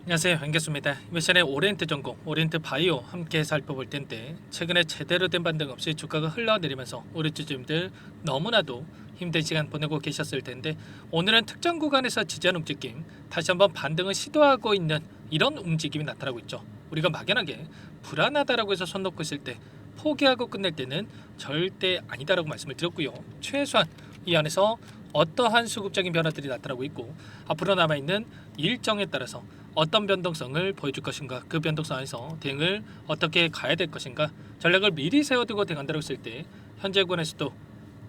안녕하세요, 반갑습니다. 이번 시간에 오리엔트 전공, 오리엔트 바이오 함께 살펴볼 텐데, 최근에 제대로 된 반등 없이 주가가 흘러내리면서 우리 주주님들 너무나도 힘든 시간 보내고 계셨을 텐데, 오늘은 특정 구간에서 지지하는 움직임, 다시 한번 반등을 시도하고 있는 이런 움직임이 나타나고 있죠. 우리가 막연하게 불안하다라고 해서 손 놓고 있을 때 포기하고 끝낼 때는 절대 아니다라고 말씀을 드렸고요. 최소한 이 안에서 어떠한 수급적인 변화들이 나타나고 있고, 앞으로 남아있는 일정에 따라서 어떤 변동성을 보여줄 것인가, 그 변동성 안에서 대응을 어떻게 가야 될 것인가, 전략을 미리 세워두고 대응한다고 했을 때 현재 구간에서도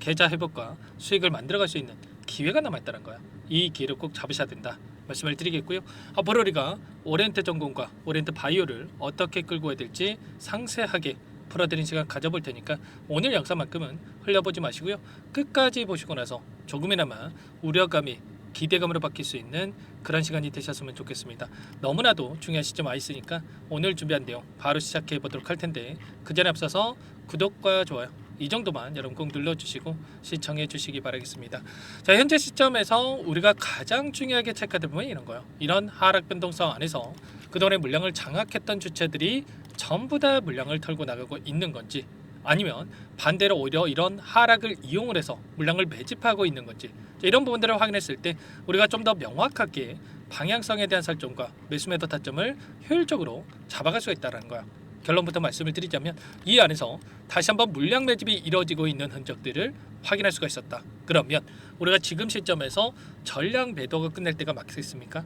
계좌 회복과 수익을 만들어갈 수 있는 기회가 남아있다는 거야. 이 기회를 꼭 잡으셔야 된다 말씀을 드리겠고요. 앞으로 우리가 오리엔트 전공과 오리엔트 바이오를 어떻게 끌고 가야 될지 상세하게 풀어드린 시간 가져볼 테니까 오늘 영상만큼은 흘려보지 마시고요. 끝까지 보시고 나서 조금이나마 우려감이 기대감으로 바뀔 수 있는 그런 시간이 되셨으면 좋겠습니다. 너무나도 중요한 시점 와 있으니까 오늘 준비한 내용 바로 시작해 보도록 할 텐데, 그 전에 앞서서 구독과 좋아요 이 정도만 여러분 꼭 눌러주시고 시청해 주시기 바라겠습니다. 자, 현재 시점에서 우리가 가장 중요하게 체크할 부분이 이런 거예요. 이런 하락 변동성 안에서 그동안의 물량을 장악했던 주체들이 전부 다 물량을 털고 나가고 있는 건지, 아니면 반대로 오히려 이런 하락을 이용을 해서 물량을 매집하고 있는 건지, 이런 부분들을 확인했을 때 우리가 좀 더 명확하게 방향성에 대한 설정과 매수 매도 타점을 효율적으로 잡아갈 수가 있다는 거야. 결론부터 말씀을 드리자면 이 안에서 다시 한번 물량 매집이 이루어지고 있는 흔적들을 확인할 수가 있었다. 그러면 우리가 지금 시점에서 전량 매도가 끝낼 때가 맞겠습니까?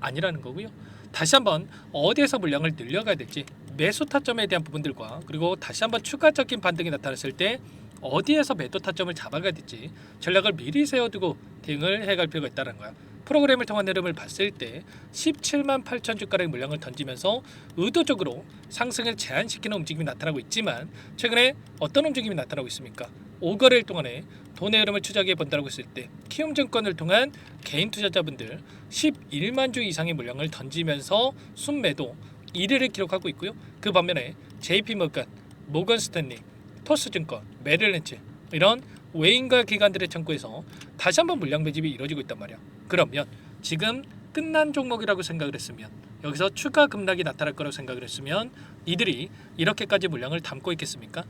아니라는 거고요. 다시 한번 어디에서 물량을 늘려가야 될지, 매수 타점에 대한 부분들과, 그리고 다시 한번 추가적인 반등이 나타났을 때 어디에서 매도 타점을 잡아가야 될지 전략을 미리 세워두고 대응을 해갈 필요가 있다는 거야. 프로그램을 통한 흐름을 봤을 때 17만 8천 주가의 물량을 던지면서 의도적으로 상승을 제한시키는 움직임이 나타나고 있지만, 최근에 어떤 움직임이 나타나고 있습니까? 5거래일 동안에 돈의 흐름을 추적해 본다고 했을 때 키움증권을 통한 개인 투자자분들 11만 주 이상의 물량을 던지면서 순매도 1위를 기록하고 있고요. 그 반면에 JP모건, 모건스탠리, 토스증권, 메릴린치, 이런 외인과 기관들의 창구에서 다시 한번 물량 매집이 이루어지고 있단 말이야. 그러면 지금 끝난 종목이라고 생각을 했으면, 여기서 추가 급락이 나타날 거라고 생각을 했으면 이들이 이렇게까지 물량을 담고 있겠습니까?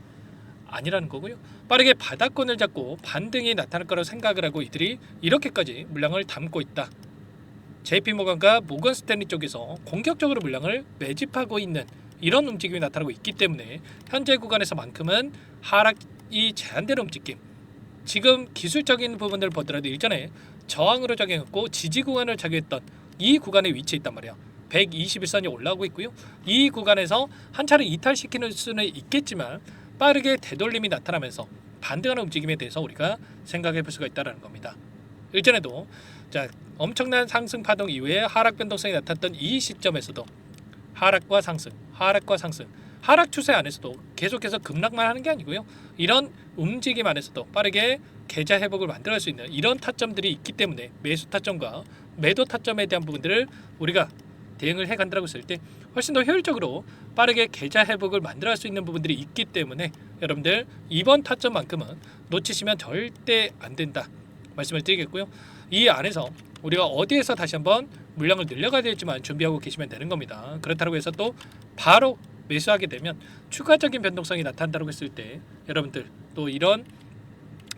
아니라는 거고요. 빠르게 바닥권을 잡고 반등이 나타날 거라고 생각을 하고 이들이 이렇게까지 물량을 담고 있다. JP모건과 모건스탠리 쪽에서 공격적으로 물량을 매집하고 있는 이런 움직임이 나타나고 있기 때문에 현재 구간에서만큼은 하락이 제한되는 움직임, 지금 기술적인 부분을 보더라도 일전에 저항으로 작용했고 지지 구간을 작용했던 이 구간에 위치해 있단 말이야. 121선이 올라오고 있고요. 이 구간에서 한 차례 이탈시키는 수는 있겠지만 빠르게 되돌림이 나타나면서 반등하는 움직임에 대해서 우리가 생각해 볼 수가 있다는 겁니다. 일전에도 엄청난 상승 파동 이후에 하락 변동성이 나타났던 이 시점에서도 하락과 상승, 하락과 상승, 하락 추세 안에서도 계속해서 급락만 하는 게 아니고요. 이런 움직임 안에서도 빠르게 계좌 회복을 만들어갈 수 있는 이런 타점들이 있기 때문에 매수 타점과 매도 타점에 대한 부분들을 우리가 대응을 해간다고 했을 때 훨씬 더 효율적으로 빠르게 계좌 회복을 만들어갈 수 있는 부분들이 있기 때문에 여러분들 이번 타점만큼은 놓치시면 절대 안 된다 말씀을 드리겠고요. 이 안에서 우리가 어디에서 다시 한번 물량을 늘려가야 될지만 준비하고 계시면 되는 겁니다. 그렇다고 해서 또 바로 매수하게 되면 추가적인 변동성이 나타난다고 했을 때 여러분들 또 이런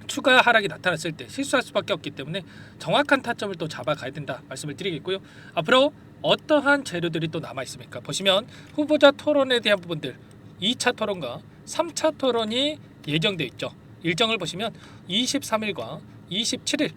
추가 하락이 나타났을 때 실수할 수밖에 없기 때문에 정확한 타점을 또 잡아가야 된다 말씀을 드리겠고요. 앞으로 어떠한 재료들이 또 남아 있습니까? 보시면 후보자 토론에 대한 부분들 2차 토론과 3차 토론이 예정되어 있죠. 일정을 보시면 23일과 27일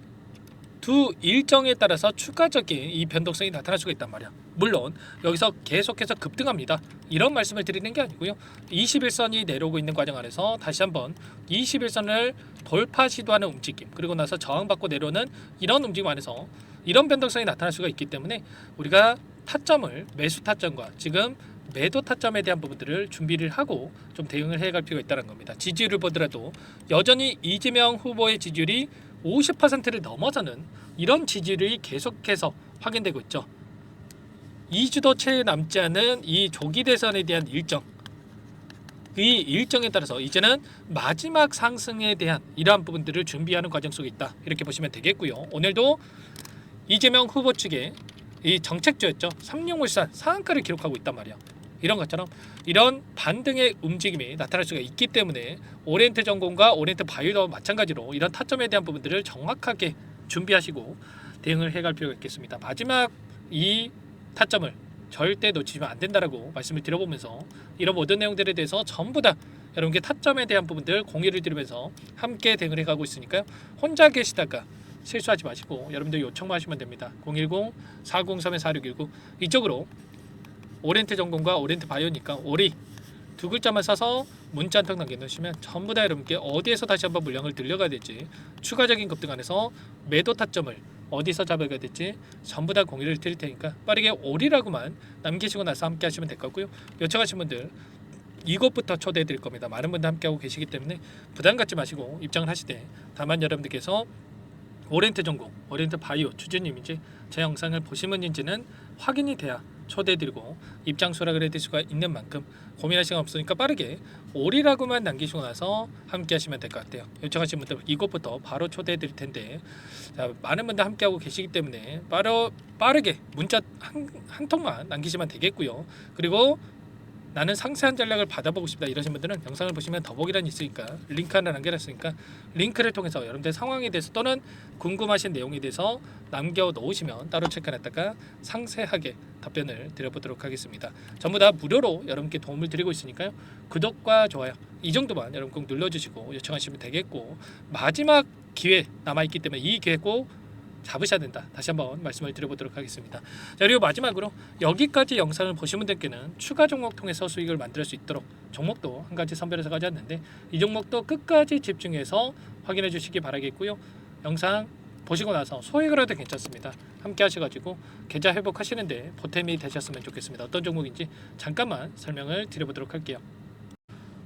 두 일정에 따라서 추가적인 이 변동성이 나타날 수가 있단 말이야. 물론 여기서 계속해서 급등합니다. 이런 말씀을 드리는 게 아니고요. 21선이 내려오고 있는 과정 안에서 다시 한번 21선을 돌파 시도하는 움직임, 그리고 나서 저항받고 내려오는 이런 움직임 안에서 이런 변동성이 나타날 수가 있기 때문에 우리가 타점을 매수 타점과 지금 매도 타점에 대한 부분들을 준비를 하고 좀 대응을 해갈 필요가 있다는 겁니다. 지지율을 보더라도 여전히 이재명 후보의 지지율이 50%를 넘어서는 이런 지지율이 계속해서 확인되고 있죠. 2주도 채 남지 않은 이 조기 대선에 대한 일정, 이 일정에 따라서 이제는 마지막 상승에 대한 이러한 부분들을 준비하는 과정 속에 있다 이렇게 보시면 되겠고요. 오늘도 이재명 후보 측의 이 정책주였죠. 삼룡물산 상한가를 기록하고 있단 말이야. 이런 것처럼 이런 반등의 움직임이 나타날 수가 있기 때문에 오리엔트 전공과 오리엔트 바이오도 마찬가지로 이런 타점에 대한 부분들을 정확하게 준비하시고 대응을 해갈 필요가 있겠습니다. 마지막 이 타점을 절대 놓치면 안 된다라고 말씀을 드려보면서 이런 모든 내용들에 대해서 전부 다 여러분께 타점에 대한 부분들 공유를 드리면서 함께 대응을 해가고 있으니까요. 혼자 계시다가 실수하지 마시고 여러분들 요청만 하시면 됩니다. 010-403-4619 이쪽으로 오리엔트 전공과 오리엔트 바이오니까 오리 두 글자만 써서 문자 한 통 남겨놓으시면 전부 다 여러분께 어디에서 다시 한번 물량을 들려가야 될지 추가적인 급등 안에서 매도 타점을 어디서 잡아야 될지 전부 다 공유를 드릴 테니까 빠르게 오리라고만 남기시고 나서 함께 하시면 될 것 같고요. 요청하신 분들 이것부터 초대해 드릴 겁니다. 많은 분들 함께하고 계시기 때문에 부담 갖지 마시고 입장을 하시되 다만 여러분들께서 오리엔트 전공, 오리엔트 바이오 추진님인지 제 영상을 보시면인지는 확인이 돼야 초대해드리고 입장 수락을 해드릴 수가 있는 만큼 고민할 시간 없으니까 빠르게 오리라고만 남기시고 나서 함께 하시면 될 것 같아요. 요청하신 분들 이것부터 바로 초대해드릴 텐데 자, 많은 분들 함께하고 계시기 때문에 빠르게 문자 한 통만 남기시면 되겠고요. 그리고 나는 상세한 전략을 받아보고 싶다 이러신 분들은 영상을 보시면 더보기란이 있으니까 링크 하나 남겨놨으니까 링크를 통해서 여러분들 상황에 대해서 또는 궁금하신 내용에 대해서 남겨놓으시면 따로 체크해놨다가 상세하게 답변을 드려보도록 하겠습니다. 전부 다 무료로 여러분께 도움을 드리고 있으니까요. 구독과 좋아요 이 정도만 여러분 꼭 눌러주시고 요청하시면 되겠고 마지막 기회 남아있기 때문에 이 기회 꼭 잡으셔야 된다. 다시 한번 말씀을 드려보도록 하겠습니다. 자, 그리고 마지막으로 여기까지 영상을 보신 분들께는 추가 종목 통해서 수익을 만들 수 있도록 종목도 한 가지 선별해서 가져왔는데 이 종목도 끝까지 집중해서 확인해 주시기 바라겠고요. 영상 보시고 나서 소액으로도 괜찮습니다. 함께 하셔가지고 계좌 회복하시는데 보탬이 되셨으면 좋겠습니다. 어떤 종목인지 잠깐만 설명을 드려보도록 할게요.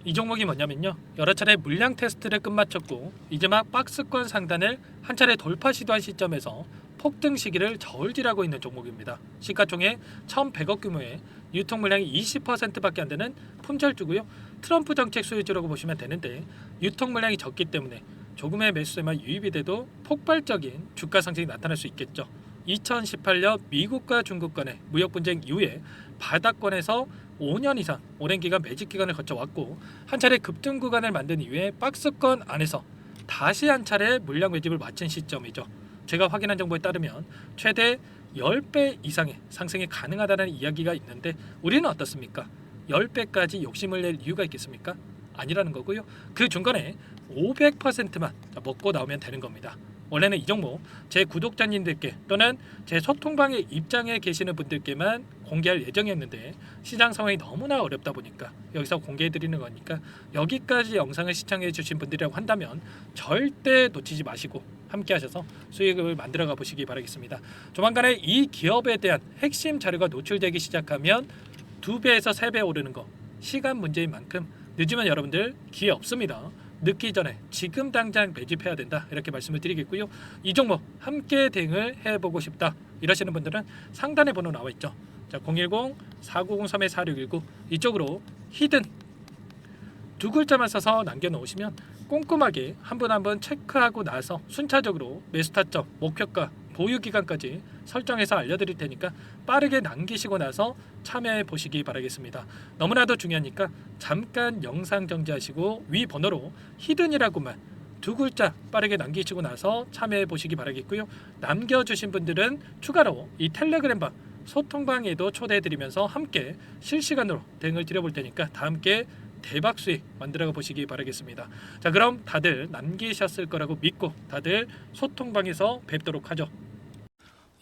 이 종목이 뭐냐면요, 여러 차례 물량 테스트를 끝마쳤고 이제 막 박스권 상단을 한 차례 돌파 시도한 시점에서 폭등 시기를 저울질하고 있는 종목입니다. 시가총액 1,100억 규모의 유통 물량이 20%밖에 안 되는 품절주고요. 트럼프 정책 수혜주라고 보시면 되는데 유통 물량이 적기 때문에 조금의 매수세만 유입이 돼도 폭발적인 주가 상승이 나타날 수 있겠죠. 2018년 미국과 중국 간의 무역 분쟁 이후에 바닥권에서 5년 이상 오랜 기간 매집 기간을 거쳐왔고 한 차례 급등 구간을 만든 이후에 박스권 안에서 다시 한 차례 물량 매집을 마친 시점이죠. 제가 확인한 정보에 따르면 최대 10배 이상의 상승이 가능하다는 이야기가 있는데 우리는 어떻습니까? 10배까지 욕심을 낼 이유가 있겠습니까? 아니라는 거고요. 그 중간에 500%만 먹고 나오면 되는 겁니다. 원래는 이 종목 제 구독자님들께 또는 제 소통방에 입장에 계시는 분들께만 공개할 예정이었는데 시장 상황이 너무나 어렵다 보니까 여기서 공개해 드리는 거니까 여기까지 영상을 시청해 주신 분들이라고 한다면 절대 놓치지 마시고 함께 하셔서 수익을 만들어 가 보시기 바라겠습니다. 조만간에 이 기업에 대한 핵심 자료가 노출되기 시작하면 2배에서 3배 오르는 거 시간 문제인 만큼 늦으면 여러분들 기회 없습니다. 늦기 전에 지금 당장 매집해야 된다 이렇게 말씀을 드리겠고요. 이 종목 함께 대응을 해보고 싶다 이러시는 분들은 상단에 번호 나와 있죠. 자, 010-4903-4619 이쪽으로 히든 두 글자만 써서 남겨놓으시면 꼼꼼하게 한 분 한 분 체크하고 나서 순차적으로 매수 타점, 목표가, 보유 기간까지 설정해서 알려드릴 테니까 빠르게 남기시고 나서 참여해 보시기 바라겠습니다. 너무나도 중요하니까 잠깐 영상 정지하시고 위 번호로 히든이라고만 두 글자 빠르게 남기시고 나서 참여해 보시기 바라겠고요. 남겨주신 분들은 추가로 이 텔레그램방 소통방에도 초대해 드리면서 함께 실시간으로 대응을 드려볼 테니까 다 함께 대박 수익 만들어 보시기 바라겠습니다. 자, 그럼 다들 남기셨을 거라고 믿고 다들 소통방에서 뵙도록 하죠.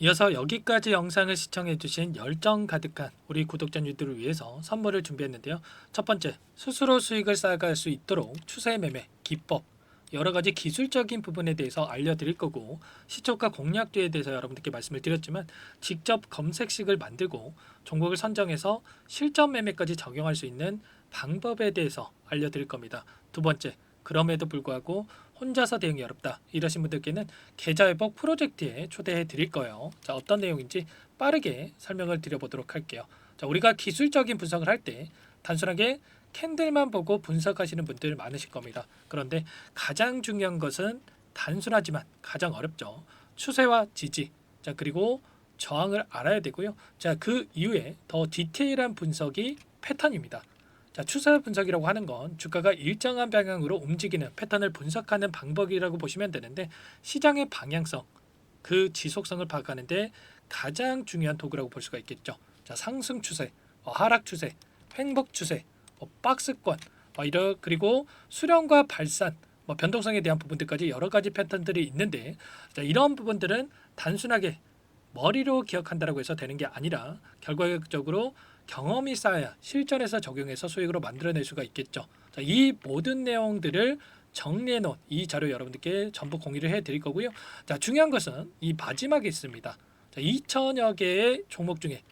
이어서 여기까지 영상을 시청해주신 열정 가득한 우리 구독자님들을 위해서 선물을 준비했는데요. 첫 번째, 스스로 수익을 쌓아갈 수 있도록 추세 매매 기법 여러 가지 기술적인 부분에 대해서 알려드릴 거고 시초가 공략도에 대해서 여러분들께 말씀을 드렸지만 직접 검색식을 만들고 종목을 선정해서 실전 매매까지 적용할 수 있는 방법에 대해서 알려드릴 겁니다. 두 번째, 그럼에도 불구하고 혼자서 대응이 어렵다 이러신 분들께는 계좌 회복 프로젝트에 초대해 드릴 거예요. 자, 어떤 내용인지 빠르게 설명을 드려보도록 할게요. 자, 우리가 기술적인 분석을 할 때 단순하게 캔들만 보고 분석하시는 분들 많으실 겁니다. 그런데 가장 중요한 것은 단순하지만 가장 어렵죠. 추세와 지지, 자, 그리고 저항을 알아야 되고요. 자, 그 이후에 더 디테일한 분석이 패턴입니다. 자, 추세 분석이라고 하는 건 주가가 일정한 방향으로 움직이는 패턴을 분석하는 방법이라고 보시면 되는데, 시장의 방향성, 그 지속성을 파악하는데 가장 중요한 도구라고 볼 수가 있겠죠. 자, 상승 추세, 하락 추세, 횡복 추세, 박스권, 그리고 수렴과 발산, 변동성에 대한 부분들까지 여러 가지 패턴들이 있는데, 자, 이런 부분들은 단순하게 머리로 기억한다라고 해서 되는 게 아니라 결과적으로 경험이 쌓아야 실전에서 적용해서 수익으로 만들어낼 수가 있겠죠. 자, 이 모든 내용들을 정리해 놓은 이 자료 여러분들께 전부 공유를 해 드릴 거고요. 자, 중요한 것은 이 마지막에 있습니다. 자, 2천여 개의 종목 중에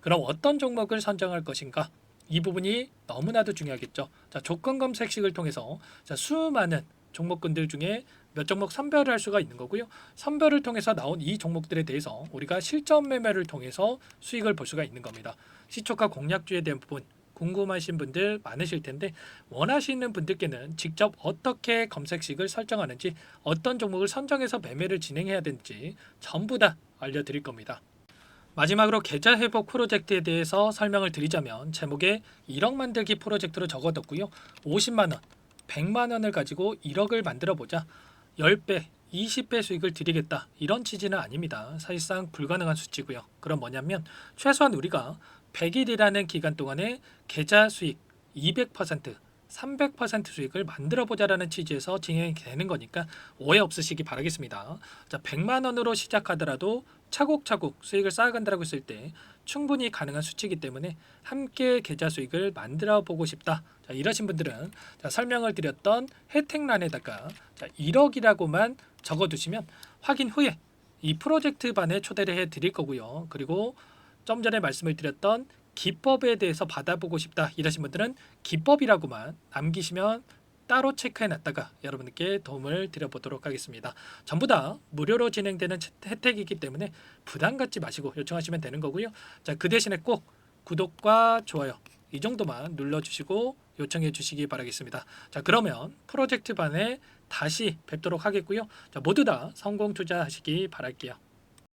그럼 어떤 종목을 선정할 것인가? 이 부분이 너무나도 중요하겠죠. 자, 조건 검색식을 통해서 자, 수많은 종목군들 중에 몇 종목 선별을 할 수가 있는 거고요. 선별을 통해서 나온 이 종목들에 대해서 우리가 실전 매매를 통해서 수익을 볼 수가 있는 겁니다. 시초가 공략주에 대한 부분 궁금하신 분들 많으실 텐데, 원하시는 분들께는 직접 어떻게 검색식을 설정하는지, 어떤 종목을 선정해서 매매를 진행해야 되는지 전부 다 알려드릴 겁니다. 마지막으로 계좌 회복 프로젝트에 대해서 설명을 드리자면, 제목에 1억 만들기 프로젝트로 적어뒀고요. 50만 원, 100만 원을 가지고 1억을 만들어 보자. 10배, 20배 수익을 드리겠다. 이런 취지는 아닙니다. 사실상 불가능한 수치고요. 그럼 뭐냐면 최소한 우리가 100일이라는 기간 동안에 계좌 수익 200%, 300% 수익을 만들어 보자라는 취지에서 진행이 되는 거니까 오해 없으시기 바라겠습니다. 자, 100만 원으로 시작하더라도 차곡차곡 수익을 쌓아간다고 했을 때 충분히 가능한 수치이기 때문에 함께 계좌 수익을 만들어 보고 싶다. 자, 이러신 분들은 자, 설명을 드렸던 혜택란에다가 자, 1억이라고만 적어두시면 확인 후에 이 프로젝트 반에 초대를 해 드릴 거고요. 그리고 좀 전에 말씀을 드렸던 기법에 대해서 받아보고 싶다 이러신 분들은 기법이라고만 남기시면 따로 체크해 놨다가 여러분께 도움을 드려보도록 하겠습니다. 전부 다 무료로 진행되는 혜택이기 때문에 부담 갖지 마시고 요청하시면 되는 거고요. 자, 그 대신에 꼭 구독과 좋아요 이 정도만 눌러주시고 요청해 주시기 바라겠습니다. 자, 그러면 프로젝트 반에 다시 뵙도록 하겠고요. 자, 모두 다 성공 투자하시기 바랄게요.